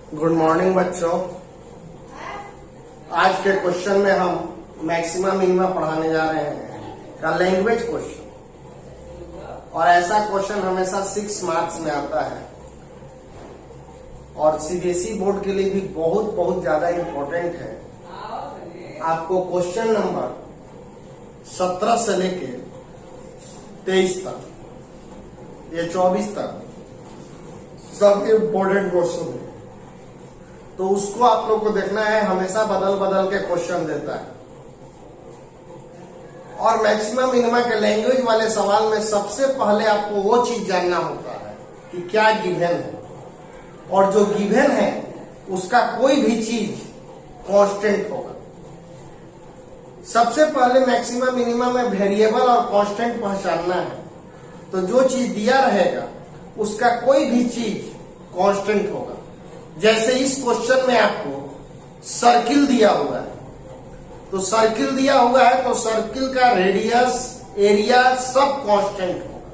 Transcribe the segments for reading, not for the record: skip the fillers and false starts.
Good morning बच्चों। आज के क्वेश्चन में हम मैक्सिमा मिनिमा पढ़ाने जा रहे हैं का लैंग्वेज क्वेश्चन। और ऐसा क्वेश्चन हमेशा 6 मार्क्स में आता है और सीबीएसई बोर्ड के लिए भी बहुत ज्यादा इम्पोर्टेंट है। आपको क्वेश्चन नंबर 17 से लेके 23 तक, ये 24 तक सब इम्पोर्टेंट क्वेश्चन है, तो उसको आप लोग को देखना है। हमेशा बदल के क्वेश्चन देता है। और मैक्सिमम मिनिमा के लैंग्वेज वाले सवाल में सबसे पहले आपको वो चीज जानना होता है कि क्या गिवन है, और जो गिवन है उसका कोई भी चीज कांस्टेंट होगा। सबसे पहले मैक्सिमम मिनिमा में वेरिएबल और कांस्टेंट पहचानना है। तो जो चीज दिया रहेगा उसका कोई भी चीज कांस्टेंट होगा। जैसे इस क्वेश्चन में आपको सर्किल दिया हुआ है, तो सर्किल दिया हुआ है तो सर्किल का रेडियस, एरिया सब कांस्टेंट होगा।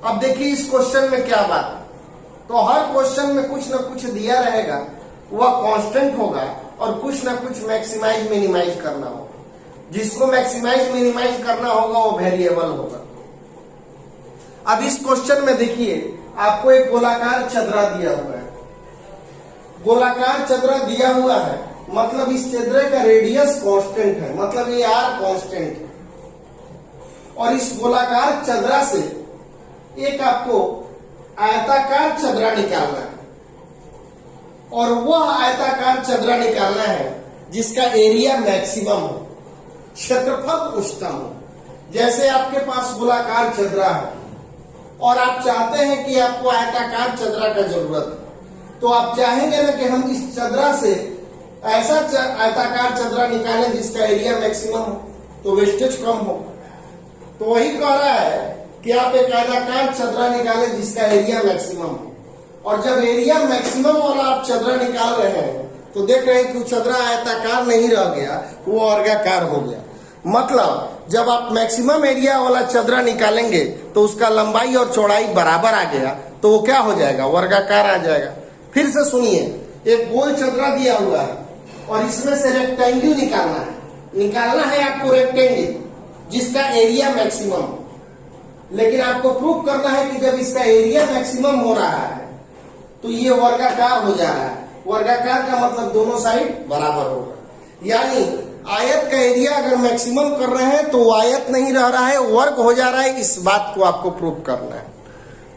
अब देखिए इस क्वेश्चन में क्या बात है, तो हर क्वेश्चन में कुछ ना कुछ दिया रहेगा, वह कांस्टेंट होगा और कुछ ना कुछ मैक्सिमाइज मिनिमाइज करना होगा। जिसको मैक्सिमाइज मिनिमाइज करना होगा वो वेरिएबल होगा। अब इस क्वेश्चन में देखिए आपको एक गोलाकार चदरा दिया हुआ है। गोलाकार चदरा दिया हुआ है मतलब इस चदरे का रेडियस कांस्टेंट है, मतलब ये आर कांस्टेंट है। और इस गोलाकार चदरा से एक आपको आयताकार चदरा निकालना है, और वह आयताकार चदरा निकालना है जिसका एरिया मैक्सिमम हो, क्षेत्रफल उच्चतम हो। जैसे आपके पास गोलाकार चदरा है और आप चाहते हैं कि आपको आयताकार चदरा का जरूरत है, तो आप चाहेंगे ना कि हम इस चदरा से ऐसा आयताकार चदरा निकालें जिसका एरिया मैक्सिमम हो, तो वेस्टेज कम हो। तो वही कह रहा है कि आप एक आयताकार चदरा निकालें जिसका एरिया मैक्सिमम हो। और जब एरिया मैक्सिमम वाला आप चदरा निकाल रहे हैं तो देख रहे हैं कि चदरा आयताकार नहीं रह गया, वो वर्गाकार हो गया। मतलब जब आप मैक्सिमम एरिया वाला चदरा निकालेंगे तो उसका लंबाई और चौड़ाई बराबर आ गया, तो वो क्या हो जाएगा, वर्गाकार आ जाएगा। फिर से सुनिए, एक गोल चदरा दिया हुआ है और इसमें से रेक्टेंगल निकालना है आपको रेक्टेंगल जिसका एरिया मैक्सिमम हो। लेकिन आपको प्रूव करना है कि जब इसका एरिया मैक्सिमम हो रहा है तो ये वर्गाकार हो जा रहा है। वर्गाकार का मतलब दोनों साइड बराबर होगा। यानी आयत का एरिया अगर मैक्सिमम कर रहे हैं तो आयत नहीं रह रहा है, वर्ग हो जा रहा है। इस बात को आपको प्रूव करना है।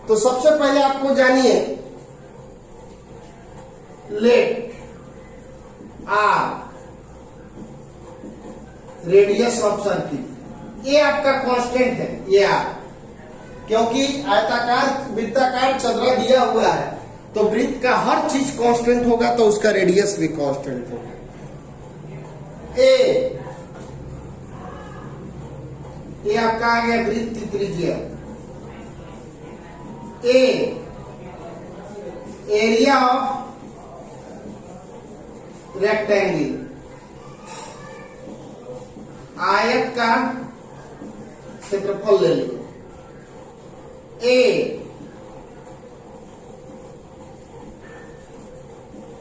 तो सबसे पहले आपको जानिए, let r radius of circle, ये आपका कांस्टेंट है, ये आर। क्योंकि आयताकार वृत्ताकार चदरा दिया हुआ है तो वृत्त का हर चीज कांस्टेंट होगा, तो उसका रेडियस भी कांस्टेंट होगा। ये आपका आ गया वृत्त की त्रिज्या। एरिया ऑफ रेक्टेंगल, आयत का क्षेत्रफल ले लीजिए।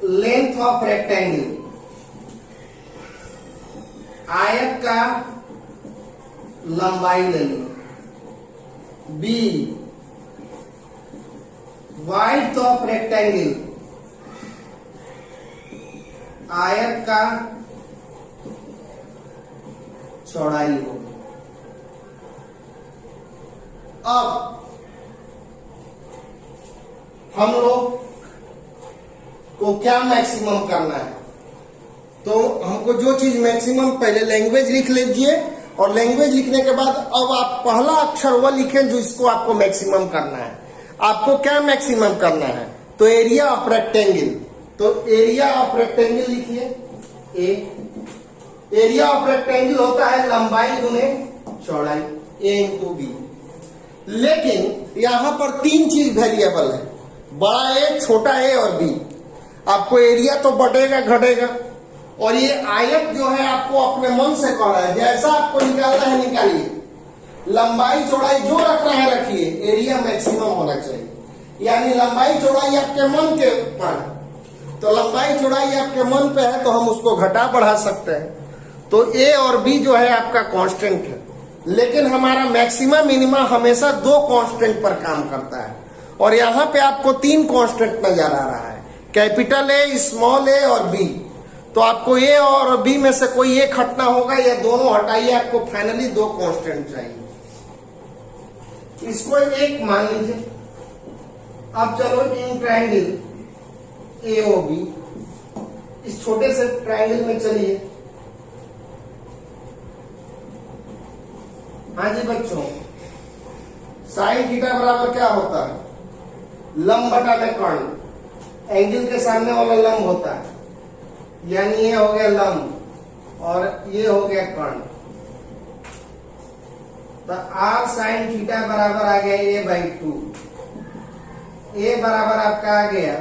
लेंथ ऑफ रेक्टेंगल, आयत का लंबाई ले लो। बी वाइड्थ ऑफ रेक्टेंगल, आयत का चौड़ाई हो। अब हम लोग को क्या मैक्सिमम करना है, तो हमको जो चीज मैक्सिमम, पहले लैंग्वेज लिख लीजिए और लैंग्वेज लिखने के बाद अब आप पहला अक्षर वह लिखें जो इसको आपको मैक्सिमम करना है। आपको क्या मैक्सिमम करना है, तो एरिया ऑफ रेक्टेंगल। तो एरिया ऑफ रेक्टेंगल लिखिए। एरिया ऑफ रेक्टेंगल होता है लंबाई गुने चौड़ाई, ए इंटू बी। लेकिन यहां पर 3 चीज वेरिएबल है, बड़ा ए, छोटा ए और बी। आपको एरिया तो बढ़ेगा घटेगा, और ये आयत जो है आपको अपने मन से कह रहा है, जैसा आपको निकालना है निकालिए। लंबाई चौड़ाई जो रखना है रखिए, एरिया मैक्सिमम होना चाहिए। यानी लंबाई चौड़ाई आपके मन के ऊपर है। तो लंबाई चौड़ाई आपके मन पे है तो हम उसको घटा बढ़ा सकते हैं। तो ए और बी जो है आपका कांस्टेंट है, लेकिन हमारा मैक्सिमा मिनिमा हमेशा दो कांस्टेंट पर काम करता है। और यहाँ पे आपको तीन कांस्टेंट नजर आ रहा है, कैपिटल ए, स्मॉल ए और बी। तो आपको ए और बी में से कोई एक हटना होगा, या दोनों हटाइए, आपको फाइनली दो कांस्टेंट चाहिए। इसको एक मान लीजिए। अब चलो इन ट्रायंगल एओबी, इस छोटे से ट्रायंगल में चलिए। हाँ जी बच्चों, साइन थीटा बराबर क्या होता है? लंब बटा में कर्ण। एंगल के सामने वाला लंब होता है, यानी ये हो गया लंब और ये हो गया कर्ण। तो आर साइन थीटा बराबर आ गया a/2। ए बराबर आपका आ गया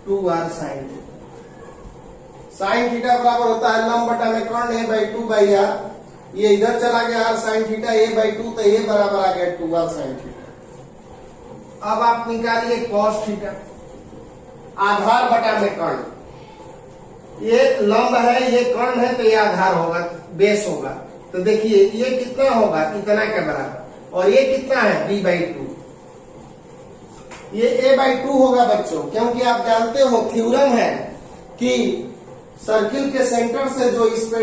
2r sine theta. Sine theta बराबर होता है लंब बटा में कर्ण a/2/r। ये इधर चला गया r साइन थीटा a/2, तो a बराबर आ गया 2r साइन थीटा। अब आप निकालिए cos थीटा, आधार बटा में कर्ण। ये लंब है, ये कर्ण है, तो ये आधार होगा, बेस होगा। तो देखिए ये कितना होगा, इतना के बराबर, और ये कितना है b/2। ये a/2 होगा बच्चों, क्योंकि आप जानते हो थ्योरम है कि सर्किल के सेंटर से जो इस पे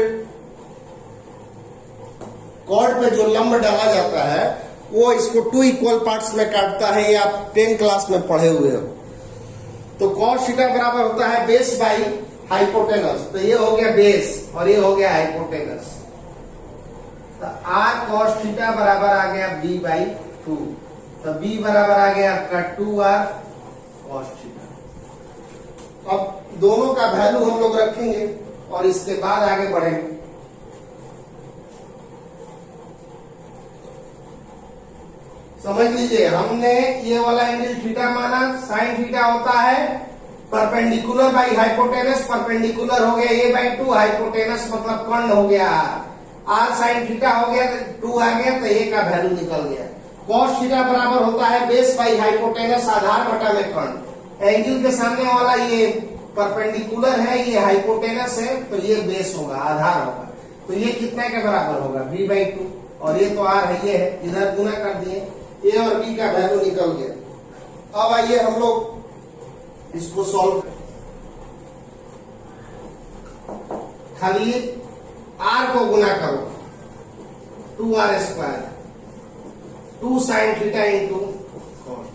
कॉर्ड पे जो लंब डाला जाता है वो इसको 2 इक्वल पार्ट्स में काटता है। ये आप 10 क्लास में पढ़े हुए हो। तो cos थीटा बराबर होता है बेस बाई हाइपोटेनस। तो ये हो गया बेस और ये हो गया हाइपोटेनस। तो r cos थीटा बराबर आ गया b/2। तो b बराबर आ गया आपका 2r cos थीटा। अब दोनों का वैल्यू हम लोग रखेंगे और इसके बाद आगे बढ़ेंगे। समझ लीजिए, हमने ये वाला एंगल थीटा माना, साइन थीटा होता है परपेंडिकुलर बाई हाइपोटेनस। परपेंडिकुलर हो गया a/2, हाइपोटेनस मतलब कर्ण हो गया r साइन थीटा हो गया, 2 आ गया, तो a का वैल्यू निकल गया। cos थीटा बराबर होता है बेस बाई हाइपोटेनस, आधार बटा में कर्ण। एंगल के सामने वाला ये परपेंडिकुलर है, ये हाइपोटेनस है, तो ये बेस होगा, आधार होगा। तो ये कितने के बराबर होगा b/2, और ये तो r है, ये है, इधर गुना कर दिए, a और b का वैल्यू निकल गया। अब आइए हम लोग इसको सॉल्व करें। खाली r को गुना करो, 2r², 2 sine theta into cos।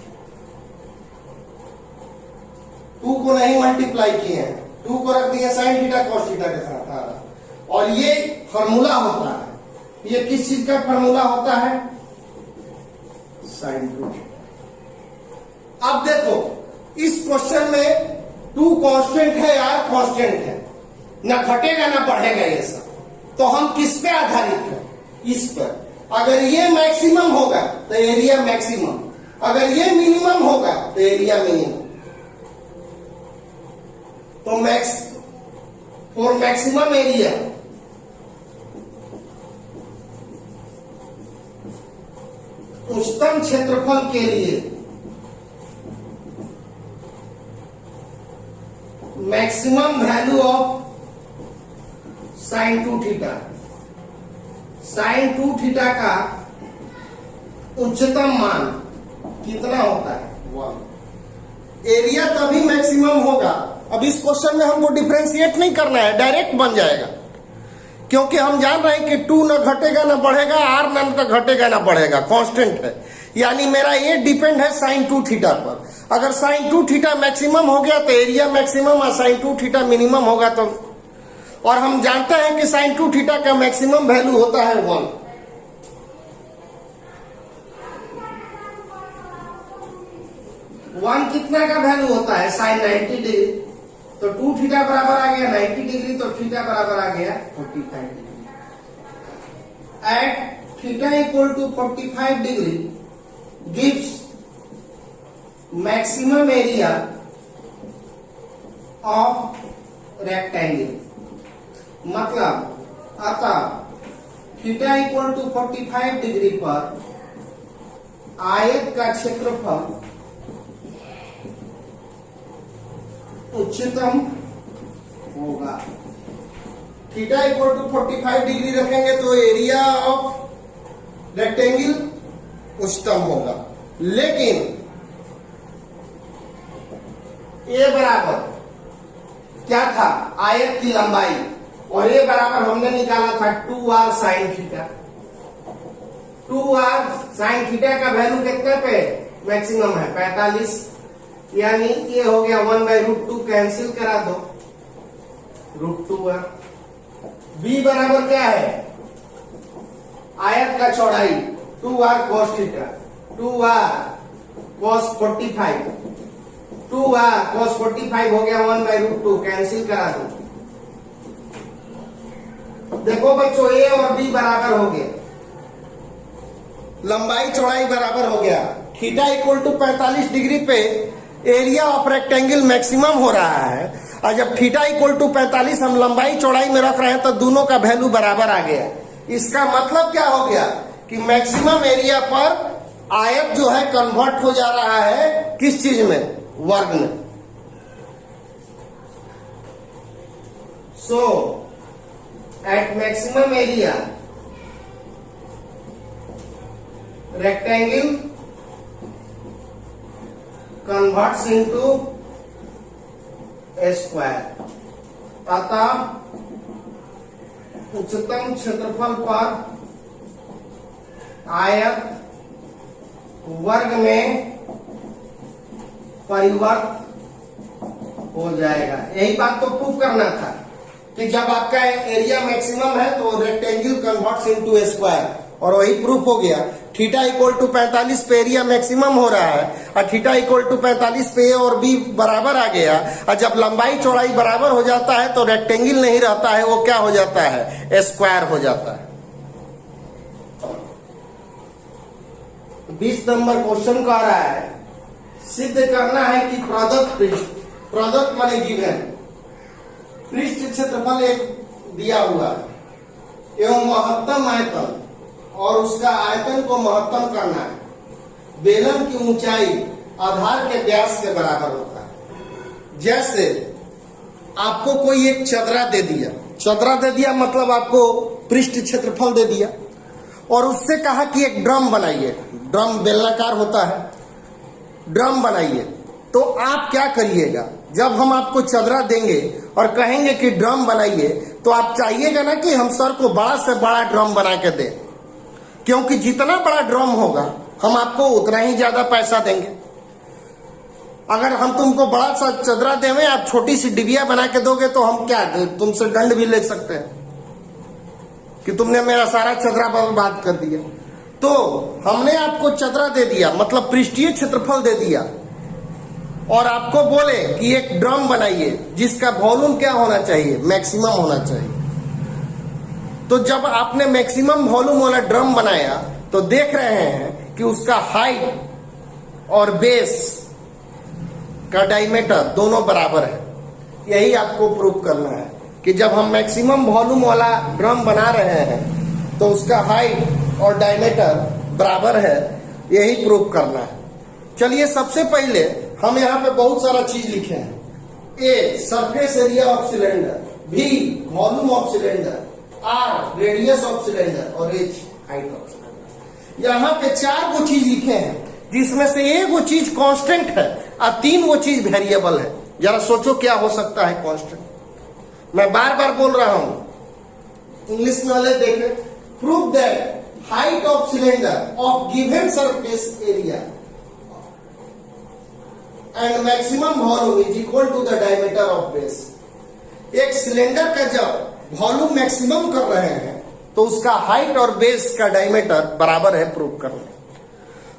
2 को नहीं मल्टीप्लाई किए हैं, 2 को रख दिए साइन थीटा cos थीटा के साथ आ रहा। और ये फॉर्मूला होता है, ये किस चीज का फॉर्मूला होता है? Sine 2 theta. अब देखो इस क्वेश्चन में 2 कांस्टेंट है, r कांस्टेंट है, ना घटेगा ना बढ़ेगा ये सब। तो हम किस पे आधारित है? इस पर। अगर ये मैक्सिमम होगा तो एरिया मैक्सिमम, अगर ये मिनिमम होगा तो एरिया मिनिमम। तो फॉर मैक्सिमम एरिया उच्चतम क्षेत्रफल के लिए maximum value of sine 2 theta. Sine 2 theta का उच्चतम मान कितना होता है? 1। एरिया तभी मैक्सिमम होगा। अब इस क्वेश्चन में हमको डिफरेंशिएट नहीं करना है, डायरेक्ट बन जाएगा, क्योंकि हम जान रहे हैं कि 2 ना घटेगा ना बढ़ेगा, r ना तो घटेगा ना बढ़ेगा, कांस्टेंट है। यानी मेरा ये डिपेंड है साइन 2 थीटा पर। अगर साइन 2 थीटा मैक्सिमम हो गया तो एरिया मैक्सिमम, और साइन 2 थीटा मिनिमम होगा तो, और हम जानते हैं कि साइन 2 थीटा का मैक्सिमम वैल्यू होता है 1। वन कितना का वैल्यू होता है? Sine 90 degree. तो 2 थीटा बराबर आ गया 90 डिग्री, तो थीटा बराबर आ गया 45 degree. At theta equal to 45 degree gives maximum area of rectangle. मतलब अतः थीटा इक्वल टू 45 डिग्री पर आयत का क्षेत्रफल उच्चतम होगा। थीटा इक्वल टू 45 डिग्री रखेंगे तो एरिया ऑफ रेक्टेंगल उच्चतम होगा। लेकिन ए बराबर क्या था, आयत की लंबाई, और ए बराबर हमने निकाला था 2r sine theta. 2r sine theta का वैल्यू कितने पे मैक्सिमम है, 45, यानी ये हो गया 1/√2, कैंसिल करा दो, √2r। b बराबर क्या है, आयत का चौड़ाई 2r cos theta, 2r cos 45, 2r cos 45 हो गया 1/√2, कैंसिल करा दो। देखो बच्चों, a और b बराबर हो गए, लंबाई चौड़ाई बराबर हो गया। थीटा इक्वल टू 45 डिग्री पे एरिया ऑफ रेक्टेंगल मैक्सिमम हो रहा है, और जब थीटा इक्वल टू 45 हम लंबाई चौड़ाई में रख रहे हैं तो दोनों का वैल्यू बराबर आ गया। इसका मतलब क्या हो गया कि मैक्सिमम एरिया पर आयत जो है कन्वर्ट हो जा रहा है किस चीज में, वर्ग में। So at maximum area rectangle converts into square. अतः उच्चतम क्षेत्रफल पर आयत वर्ग में परिवर्त हो जाएगा। यही बात तो प्रूव करना था कि जब आपका एरिया मैक्सिमम है तो रेक्टेंगल कन्वर्ट्स इनटू स्क्वायर, और वही प्रूफ हो गया। थीटा इक्वल टू 45 पे एरिया मैक्सिमम हो रहा है, और थीटा इक्वल टू 45 पे ए और बी बराबर आ गया, और जब लंबाई चौड़ाई बराबर हो जाता है तो रेक्टेंगल नहीं रहता है, वो क्या हो जाता है, स्क्वायर हो जाता है। 20 नंबर क्वेश्चन कह रहा है सिद्ध करना है कि प्रदत्त माने गिवन पृष्ठ क्षेत्रफल एक दिया हुआ है एवं महत्तम आयतन, और उसका आयतन को महत्तम करना है। बेलन की ऊंचाई आधार के व्यास के बराबर होता है। जैसे आपको कोई एक चदरा दे दिया मतलब आपको पृष्ठ क्षेत्रफल दे दिया, और उससे कहा कि एक ड्रम बनाइए, ड्रम बेलनाकार होता है, ड्रम बनाइए। तो आप क्या करिएगा, जब हम आपको चदरा देंगे और कहेंगे कि ड्रम बनाइए, तो आप चाहिएगा ना कि हम सर को बड़ा से बड़ा ड्रम बना के दें, क्योंकि जितना बड़ा ड्रम होगा हम आपको उतना ही ज्यादा पैसा देंगे। अगर हम तुमको बड़ा सा चदरा देवें, आप छोटी सी डिबिया बना के दोगे तो हम क्या तुमसे दंड भी ले सकते हैं कि तुमने मेरा सारा चदरा बर्बाद कर दिया। तो हमने आपको चदरा दे दिया, मतलब पृष्ठीय क्षेत्रफल दे दिया, और आपको बोले कि एक ड्रम बनाइए जिसका वॉल्यूम क्या होना चाहिए, मैक्सिमम होना चाहिए। तो जब आपने मैक्सिमम वॉल्यूम वाला ड्रम बनाया तो देख रहे हैं कि उसका हाइट और बेस का डायमीटर दोनों बराबर है। यही आपको प्रूव करना है कि जब हम मैक्सिमम वॉल्यूम वाला ड्रम बना रहे हैं तो उसका हाइट और डायमीटर बराबर है, यही प्रूव करना है। चलिए सबसे पहले हम यहाँ पे बहुत सारा चीज लिखे हैं। A surface area of cylinder, B volume of cylinder, R radius of cylinder, और एच हाइट ऑफ सिलेंडर। यहाँ पे 4 गो चीज लिखे हैं, जिसमें से एक वो चीज कांस्टेंट है और 3 वो चीज वेरिएबल है। जरा सोचो क्या हो सकता है कांस्टेंट। मैं बार बार बोल रहा हूं, इंग्लिश में वाले देखें। Prove that height of cylinder of given surface area and maximum volume is equal to the diameter of base. एक सिलेंडर का जब वॉल्यूम मैक्सिमम कर रहे हैं तो उसका हाइट और बेस का डायमीटर बराबर है, प्रूव करना।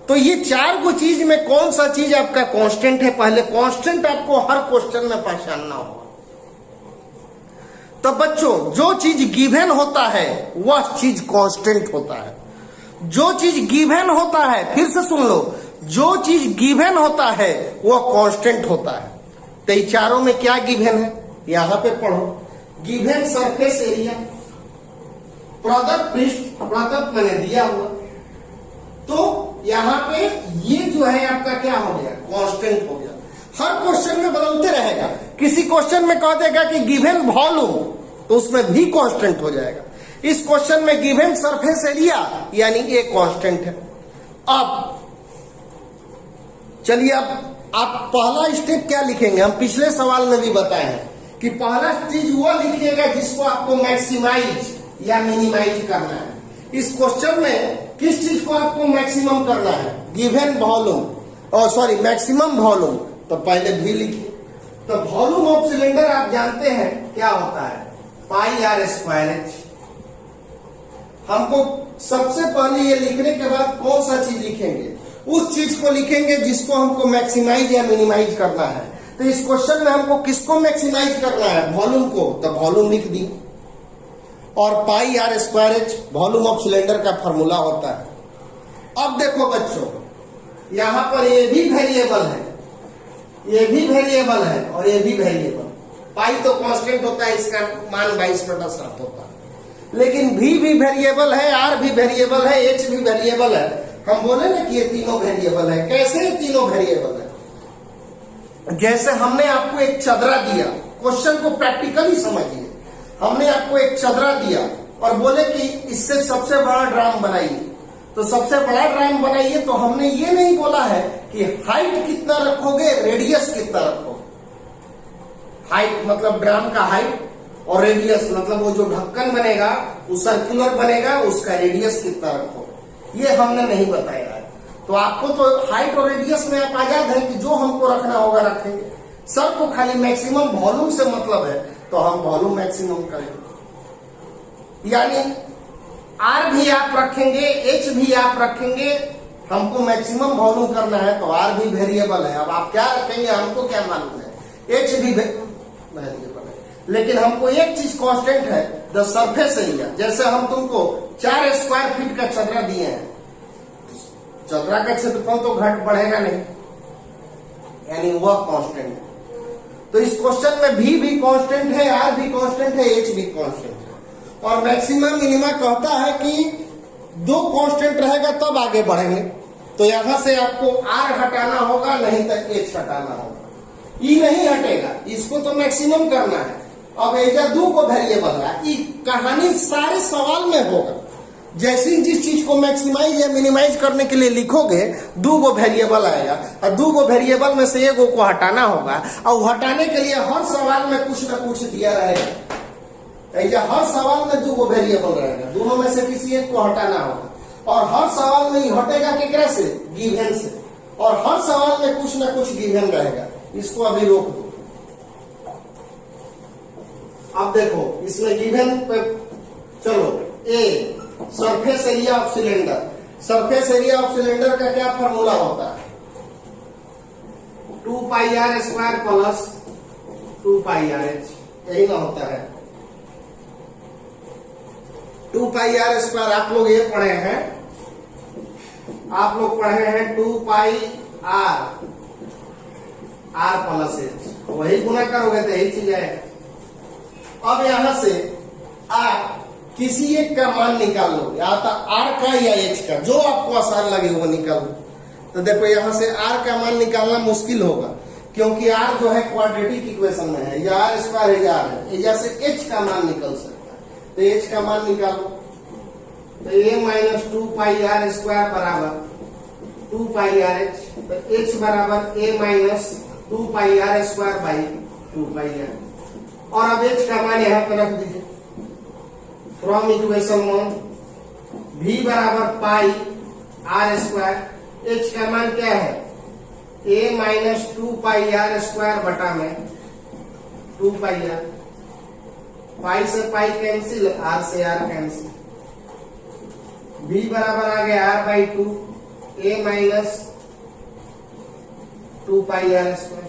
तो ये 4 गो चीज में कौन सा चीज आपका कांस्टेंट है, पहले कांस्टेंट आपको हर क्वेश्चन में पहचानना होगा। तो बच्चों, जो चीज गिवन होता है वह चीज कांस्टेंट होता है। जो चीज गिवन होता है, फिर से सुन लो, जो चीज गिवन होता है वह कांस्टेंट होता है। तो ये चारों में क्या गिवन है, यहां पे पढ़ो। गिवन सरफेस एरिया, प्रदत्त पृष्ठ, प्रदत्त मैंने दिया हुआ, तो यहाँ पे ये जो है आपका क्या हो गया, कांस्टेंट हो गया। हर क्वेश्चन में बदलते रहेगा। किसी क्वेश्चन में कह देगा कि गिवन वॉल्यूम, तो उसमें भी कांस्टेंट हो जाएगा। इस क्वेश्चन में गिवन सरफेस एरिया यानी ये कांस्टेंट है। अब चलिए, अब आप पहला स्टेप क्या लिखेंगे, हम पिछले सवाल में भी बताए हैं कि पहला चीज वो लिखिएगा जिसको आपको मैक्सिमाइज या मिनिमाइज करना है। इस क्वेश्चन में किस चीज को आपको मैक्सिमम करना है, गिवन वॉल्यूम, और सॉरी मैक्सिमम वॉल्यूम, तो पहले भी लिखिए। तो वॉल्यूम ऑफ सिलेंडर आप जानते हैं क्या होता है, पाई आर स्क्वायर एच। हमको सबसे पहले ये लिखने के बाद कौन सा चीज लिखेंगे, उस चीज को लिखेंगे जिसको हमको मैक्सिमाइज या मिनिमाइज करना है। तो इस क्वेश्चन में हमको किसको मैक्सिमाइज करना है, वॉल्यूम को, तो वॉल्यूम लिख दी। और pi are square H volume of cylinder का फॉर्मूला होता है। अब देखो बच्चों, यहां पर ये भी वेरिएबल है, ये भी वेरिएबल है और ये भी वेरिएबल। पाई तो कांस्टेंट होता है, इसका मान 22/7 होता है। लेकिन भी वेरिएबल है, आर भी वेरिएबल है, एच भी वेरिएबल है। हम बोले ना कि ये तीनों वेरिएबल है। कैसे ये तीनों वेरिएबल है, जैसे हमने आपको एक चदरा दिया, क्वेश्चन को प्रैक्टिकली समझिए। हमने आपको एक चदरा दिया और बोले कि इससे सबसे बड़ा ड्राम बनाइए, तो सबसे बड़ा ड्राम बनाइए। तो हमने ये नहीं बोला है कि हाइट कितना रखोगे, रेडियस कितना रखोगे। हाइट मतलब ड्राम का हाइट, और रेडियस मतलब वो जो ढक्कन बनेगा वो सर्कुलर बनेगा, उसका रेडियस कितना रखोगे, ये हमने नहीं बताया है। तो आपको तो हाइट और रेडियस में आप आजाद है कि जो हमको रखना होगा रखेंगे। सर को खाली मैक्सिमम वॉल्यूम से मतलब है, तो हम वॉल्यूम मैक्सिमम करेंगे। यानी आर भी आप रखेंगे, एच भी आप रखेंगे, हमको मैक्सिमम वॉल्यूम करना है, तो आर भी वेरिएबल है। अब आप क्या रखेंगे हमको क्या मालूम है, एच भी वेरिएबल है। लेकिन हमको एक चीज कांस्टेंट है, द सरफेस एरिया। जैसे हम तुमको 4 स्क्वायर फीट का चदरा दिए हैं, चदरा का क्षेत्रफल तो घट बढ़ेगा नहीं, यानी वह कांस्टेंट है। तो इस क्वेश्चन में भी कांस्टेंट है, आर भी कांस्टेंट है, एच भी कांस्टेंट है। और मैक्सिमम मिनिमा कहता है कि 2 कांस्टेंट रहेगा तब आगे बढ़ेंगे। तो यहां से आपको आर हटाना होगा, नहीं तो एच हटाना होगा। ई नहीं हटेगा, इसको तो मैक्सिमम करना है। अब एजा 2 को वेरिएबल है, ई कहानी सारे सवाल में होगा। जैसे जिस चीज को मैक्सिमाइज या मिनिमाइज करने के लिए लिखोगे, 2 गो वेरिएबल आएगा, और 2 गो वेरिएबल में से 1 को हटाना होगा। और हटाने के लिए हर सवाल में कुछ न कुछ दिया रहेगा। हर सवाल में 2 गो वेरिएबल रहेगा, दोनों में से किसी एक को हटाना होगा। और हर सवाल में हटेगा केकरा से, गिवन से। और हर सवाल में कुछ न कुछ गिवन रहेगा। इसको अभी रोक दो। अब देखो इसमें गिवन पे चलो, A surface area of cylinder. Surface area of cylinder का क्या फॉर्मूला होता है, 2 pi are square plus 2 pi R H, यही ना होता है। 2 पाई आर स्क्वायर आप लोग ये पढ़े हैं, आप लोग पढ़े हैं 2 पाई आर प्लस एच, वही गुना करोगे तो यही चीज आएगा। अब यहां से आप किसी एक का मान निकाल लो, या तो आर का या एच का, जो आपको आसान लगे वो निकाल लो। तो देखो यहां से आर का मान निकालना मुश्किल होगा, क्योंकि आर जो है क्वाड्रेटिक इक्वेशन में है, या आर स्क्वायर है या आर है। एजा से एच का मान निकल सकता है, तो एच का मान निकालो। तो A minus 2 pi are square बराबर 2 पाई आर एच, तो एच बराबर A minus 2 pi are square by 2 pi R. और अब एच का मान यहां पर रख दीजिए फ्रॉम इक्वेशन 1, v बराबर पाई आर स्क्वायर। एच का मान क्या है, a minus 2 pi are square बटा में 2 पाई आर। पाई से पाई कैंसिल, आर से आर कैंसिल। v बराबर आ गया r by 2, a minus 2 pi are square.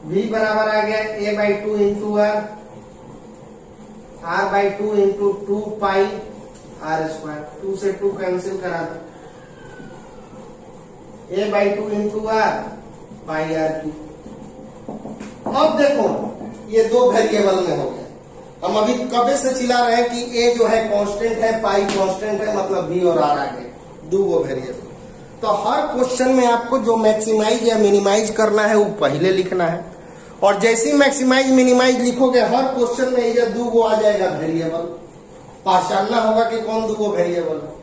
v बराबर आ गया a by 2 into r, r by 2 into 2 pi are square. 2 से 2 कैंसिल करा दो, a by 2 into r pi r की। अब देखो ये 2 वेरिएबल में हो गया। हम अभी कबे से चिल्ला रहे हैं कि a जो है कांस्टेंट है, पाई कांस्टेंट है, मतलब v और r आ गए, 2 वेरिएबल। तो हर क्वेश्चन में आपको जो मैक्सिमाइज या मिनिमाइज करना है वो पहले लिखना है, और जैसे ही मैक्सिमाइज मिनिमाइज लिखोगे हर क्वेश्चन में ये दो आ जाएगा वेरिएबल, पहचानना होगा कि कौन दो वेरिएबल है,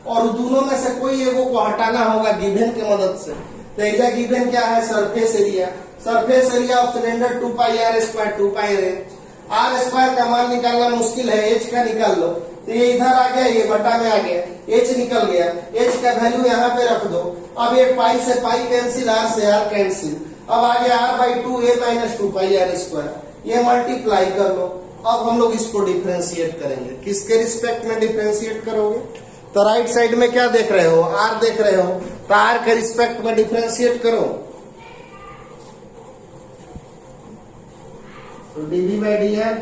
और दोनों में से कोई एगो को हटाना होगा गिवन की मदद से। तो एजा गिवन क्या है, surface area. Surface area of cylinder 2 pi are square, 2 pi are square का मान निकालना मुश्किल है, एच का निकाल लो। तो ये इधर आ गया, ये बटा में आ गया, एच निकल गया, एच का वैल्यू यहाँ पे रख दो। अब ये पाई से पाई कैंसिल, आर से आर कैंसिल, अब आ गया r by 2 a minus 2 pi are square, ये मल्टीप्लाई कर लो। अब हम लोग इसको डिफ्रेंशिएट करेंगे, किसके रिस्पेक्ट में डिफ्रेंशिएट करोगे? तो राइट साइड में क्या देख रहे हो, आर देख रहे हो, तो आर के रिस्पेक्ट में डिफ्रेंशिएट करो। तो d v by D r,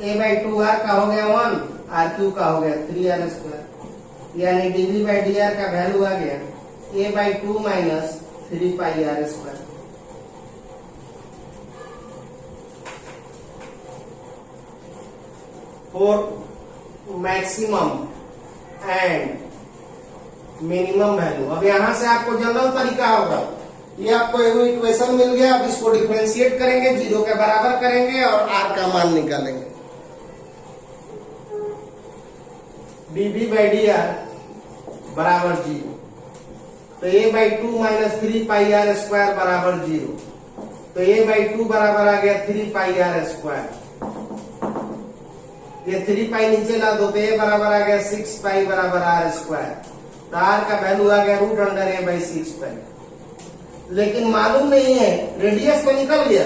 a by 2 r का हो गया 1, आर क्यू का हो गया 3 आर स्क्वायर, यानी डीवी बाई डी आर का वैल्यू आ गया A by 2 minus 3 pi are square. For maximum and minimum value. अब यहां से आपको जनरल तरीका होगा, ये आपको एगो इक्वेशन मिल गया, अब इसको डिफरेंशिएट करेंगे, 0 के बराबर करेंगे और आर का मान निकालेंगे। डीवी बाई डी आर बराबर 0, तो A by 2 minus 3 pi are square बराबर 0, तो ए बाई 2 बराबर आ गया 3 पाई आर स्क्वायर, ये 3 पाई नीचे ला दो, तो ए बराबर आ गया 6 पाई बराबर आर स्क्वायर, तो आर का वैल्यू आ गया रूट अंडर ए बाई 6 पाई। लेकिन मालूम नहीं है, रेडियस तो निकल गया,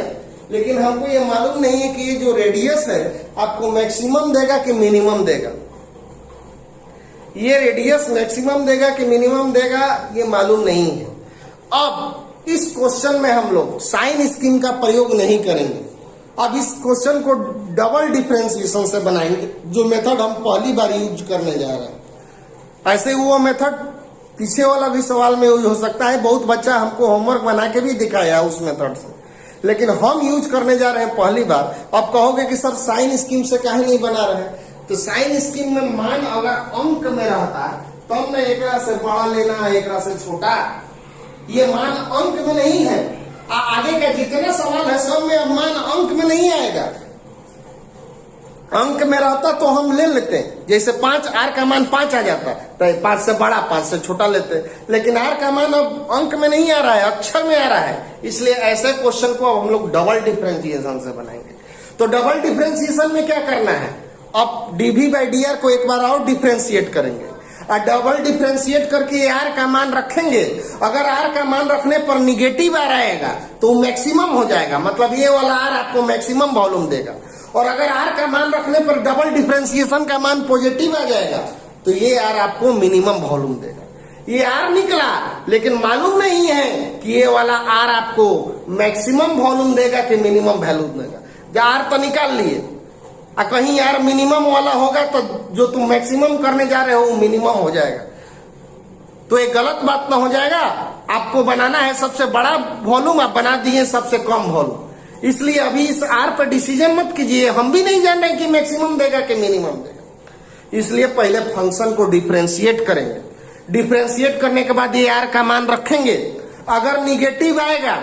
लेकिन हमको ये मालूम नहीं है कि ये जो रेडियस है आपको मैक्सिमम देगा कि मिनिमम देगा। ये रेडियस मैक्सिमम देगा कि मिनिमम देगा ये मालूम नहीं है। अब इस क्वेश्चन में हम लोग साइन स्कीम का प्रयोग नहीं करेंगे, अब इस क्वेश्चन को डबल डिफरेंशिएशन से बनाएंगे, जो मेथड हम पहली बार यूज करने जा रहे हैं। ऐसे वो मेथड पीछे वाला भी सवाल में यूज हो सकता है, बहुत बच्चा हमको होमवर्क बना के भी दिखाया उस मेथड से, लेकिन हम यूज करने जा रहे हैं पहली बार। अब कहोगे कि सर साइन स्कीम से काहे नहीं बना रहे हैं? तो साइन स्कीम में मान अगर अंक में रहता तब न एक से बड़ा लेना, एक से छोटा, ये मान अंक में नहीं है। आगे का जितना सवाल है सब में अब मान अंक में नहीं आएगा। अंक में रहता तो हम ले लेते, जैसे 5 आर का मान 5 आ जाता तो 5 से बड़ा 5 से छोटा लेते, लेकिन आर का मान अब अंक में नहीं आ रहा है, अक्षर में आ रहा है। इसलिए ऐसे क्वेश्चन को अब हम लोग डबल डिफरेंशिएशन से बनाएंगे। तो डबल डिफरेंशिएशन में क्या करना है, अब डीवी बाई डी आर को एक बार और डिफरेंशिएट करेंगे, और डबल डिफरेंशिएट करके आर का मान रखेंगे। अगर आर का मान रखने पर निगेटिव आर आएगा तो मैक्सिमम हो जाएगा, मतलब ये वाला आर आपको मैक्सिमम वॉल्यूम देगा। और अगर आर का मान रखने पर डबल डिफरेंशिएशन का मान पॉजिटिव आ जाएगा तो ये आर आपको मिनिमम वॉल्यूम देगा। ये आर निकला, लेकिन मालूम नहीं है कि ये वाला आर आपको मैक्सिमम वॉल्यूम देगा कि मिनिमम वैल्यू देगा। आर तो निकाल लिए, कहीं यार मिनिमम वाला होगा तो जो तुम मैक्सिमम करने जा रहे हो वो मिनिमम हो जाएगा, तो एक गलत बात ना हो जाएगा। आपको बनाना है सबसे बड़ा वॉल्यूम, आप बना दिए सबसे कम वॉल्यूम। इसलिए अभी इस आर पर डिसीजन मत कीजिए, हम भी नहीं जान रहे कि मैक्सिमम देगा कि मिनिमम देगा। इसलिए पहले फंक्शन को डिफरेंशिएट करेंगे, डिफरेंशिएट करने के बाद ये आर का मान रखेंगे। अगर निगेटिव आएगा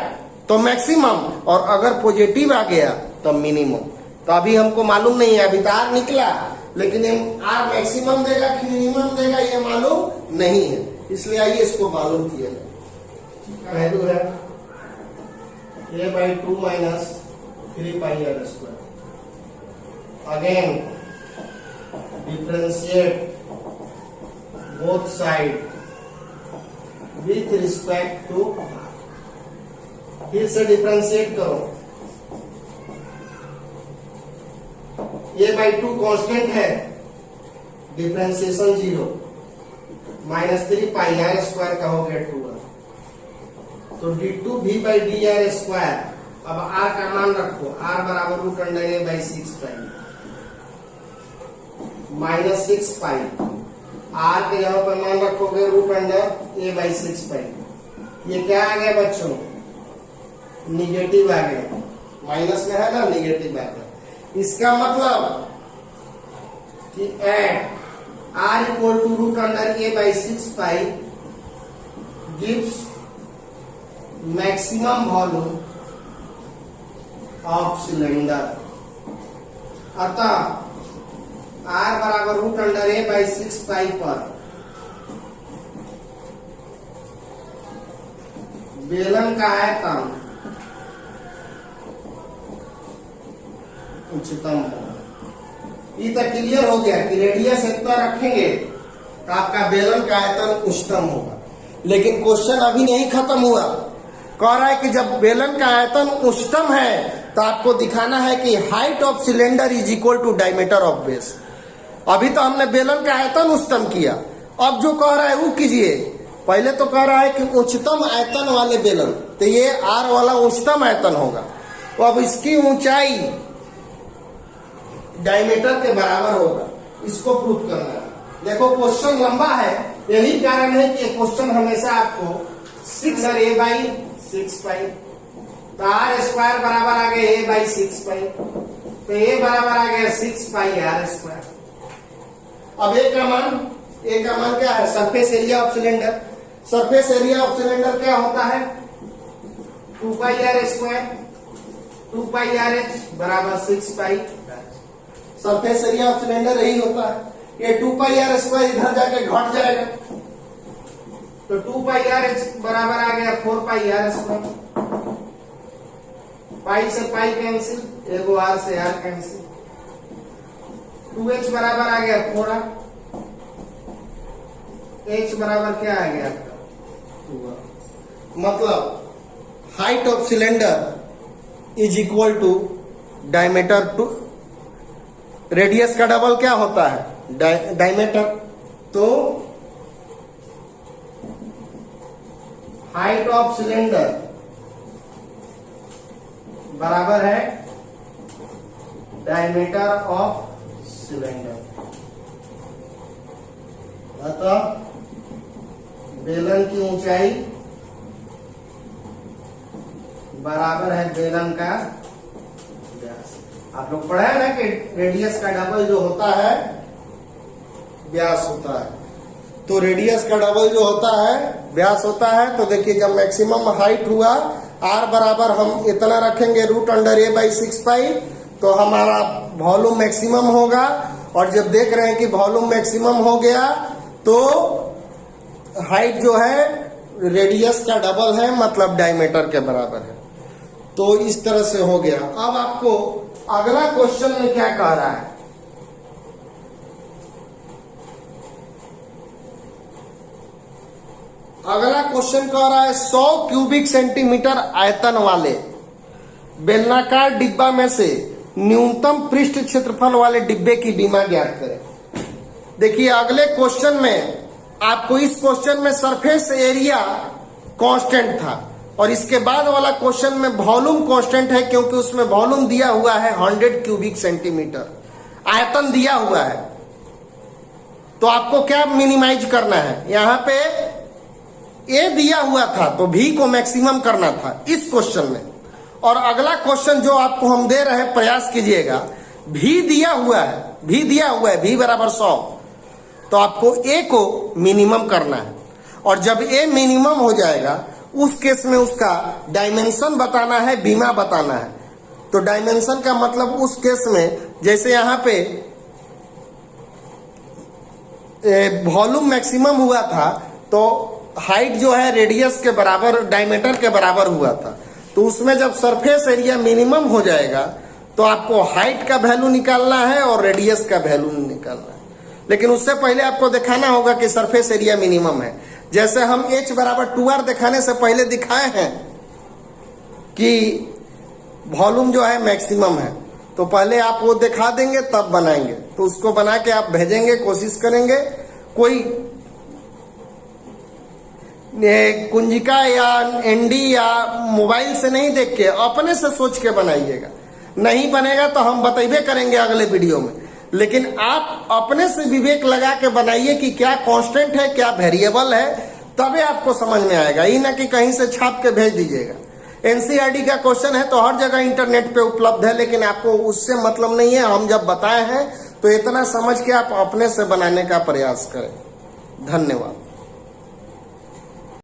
तो मैक्सिमम, और अगर पॉजिटिव आ गया तो मिनिमम। तो अभी हमको मालूम नहीं है, अभी तो आर निकला, लेकिन आर मैक्सिमम देगा कि मिनिमम देगा ये मालूम नहीं है। इसलिए आइए इसको मालूम किया जाए। वैल्यू है A by 2 minus 3 pi are square. Again differentiate both side with respect to, फिर से डिफरेंशिएट करो। ए बाई 2 कॉन्स्टेंट है, differentiation 0, minus 3 pi are square का हो गया 2r, तो d2 v by D R square. अब r का मान रखो, r बराबर root under A by 6 pi minus 6 pi, r के यहाँ पर मान रखोगे रूट अंडर ए बाई 6 पाई। ये क्या आ गया बच्चों, निगेटिव आ गया, माइनस में है ना, निगेटिव आ गया। इसका मतलब कि at r equal to root under A by 6 pi gives maximum volume of cylinder। अतः R बराबर root under A by 6 pi पर बेलन का आयतन उच्चतम होगा। ये तो क्लियर हो गया कि रेडियस इतना रखेंगे तो आपका बेलन का आयतन उच्चतम होगा। लेकिन क्वेश्चन अभी नहीं खत्म हुआ, कह रहा है कि जब बेलन का आयतन उच्चतम है तो आपको दिखाना है कि height of cylinder is equal to diameter of base. अभी तो हमने बेलन का आयतन उच्चतम किया, अब जो कह रहा है वो कीजिए। पहले तो कह रहा है कि उच्चतम आयतन वाले बेलन, तो ये आर वाला उच्चतम आयतन होगा। तो अब इसकी ऊंचाई डायमीटर के बराबर होगा, इसको प्रूव करना है। देखो क्वेश्चन लंबा है, यही कारण है कि क्वेश्चन हमेशा आपको 6 ए बाई 6 पाई, तो आर स्क्वायर बराबर आ गया ए बाई 6 पाई, तो ए बराबर आ गया 6 पाई आर स्क्वायर। अब ए का मान क्या है? Surface area of cylinder. Surface area of cylinder क्या होता है? 2 pi are square, 2 pi R H बराबर 6 pi. Surface area of cylinder यही होता है। ये 2 पाई आर स्क्वायर इधर जाके घट जाएगा, तो 2 पाई आर एच बराबर आ गया 4 पाई आर स्क्वायर। पाई से पाई कैंसिल, एगो आर से आर कैंसिल, 2h बराबर आ गया 4r, h बराबर क्या आ गया आपका 2r। मतलब height of cylinder is equal to diameter two, radius का डबल क्या होता है? डायमीटर। तो हाइट ऑफ सिलेंडर बराबर है डायमीटर ऑफ सिलेंडर। अतः बेलन की ऊंचाई बराबर है बेलन का व्यास। आप लोग पढ़ा है ना कि रेडियस का डबल जो होता है व्यास होता है, तो रेडियस का डबल जो होता है व्यास होता है। तो देखिए जब मैक्सिमम हाइट हुआ आर बराबर हम इतना रखेंगे रूट अंडर ए बाई 6 पाई, तो हमारा वॉल्यूम मैक्सिमम होगा। और जब देख रहे हैं कि वॉल्यूम मैक्सिमम हो गया तो हाइट जो है रेडियस का डबल है, मतलब डायमीटर के बराबर है। तो इस तरह से हो गया। अब आपको अगला क्वेश्चन में क्या कह रहा है? अगला क्वेश्चन कह रहा है 100 क्यूबिक सेंटीमीटर आयतन वाले बेलनाकार डिब्बा में से न्यूनतम पृष्ठ क्षेत्रफल वाले डिब्बे की बीमा ज्ञात करें। देखिए अगले क्वेश्चन में आपको, इस क्वेश्चन में सरफेस एरिया कांस्टेंट था और इसके बाद वाला क्वेश्चन में वॉल्यूम कांस्टेंट है, क्योंकि उसमें वॉल्यूम दिया हुआ है 100 क्यूबिक सेंटीमीटर, आयतन दिया हुआ है। तो आपको क्या मिनिमाइज करना है? यहां पे ए दिया हुआ था तो भी को मैक्सिमम करना था इस क्वेश्चन में। और अगला क्वेश्चन जो आपको हम दे रहे हैं, प्रयास कीजिएगा, भी दिया हुआ है भी बराबर 100, तो आपको ए को मिनिमम करना है। और जब ए मिनिमम हो जाएगा उस केस में उसका डायमेंशन बताना है, बीमा बताना है। तो डायमेंशन का मतलब उस केस में जैसे यहां पे वॉल्यूम मैक्सिमम हुआ था तो हाइट जो है रेडियस के बराबर, डायमीटर के बराबर हुआ था। तो उसमें जब सरफेस एरिया मिनिमम हो जाएगा तो आपको हाइट का वैल्यू निकालना है और रेडियस का वैल्यू निकालना है। लेकिन उससे पहले आपको दिखाना होगा कि सरफेस एरिया मिनिमम है। जैसे हम h बराबर 2r दिखाने से पहले दिखाए हैं कि वॉल्यूम जो है मैक्सिमम है, तो पहले आप वो दिखा देंगे तब बनाएंगे। तो उसको बना के आप भेजेंगे, कोशिश करेंगे। कोई कुंजिका या एनडी या मोबाइल से नहीं देख के अपने से सोच के बनाइएगा। नहीं बनेगा तो हम बतेबे करेंगे अगले वीडियो में, लेकिन आप अपने से विवेक लगा के बनाइए कि क्या कांस्टेंट है, क्या वेरिएबल है, तबे आपको समझ में आएगा। ये ना कि कहीं से छाप के भेज दीजिएगा। एनसीईआरटी का क्वेश्चन है तो हर जगह इंटरनेट पे उपलब्ध है, लेकिन आपको उससे मतलब नहीं है। हम जब बताए हैं तो इतना समझ के आप अपने से बनाने का प्रयास करें। धन्यवाद।